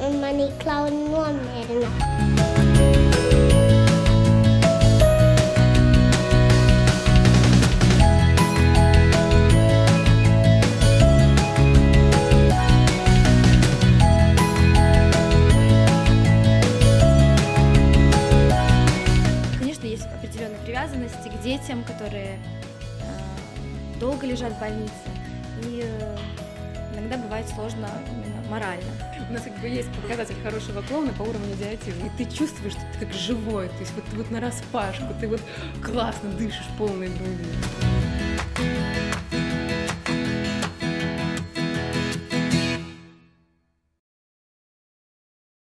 Mani klauen nomērna. Конечно, есть определенные привязанности к детям, которые долго лежат в больнице, и иногда бывает сложно именно морально. У нас как бы есть показатель хорошего клоуна по уровню идиотизма, и ты чувствуешь, что ты как живой, то есть вот нараспашку, ты вот классно дышишь полной грудью.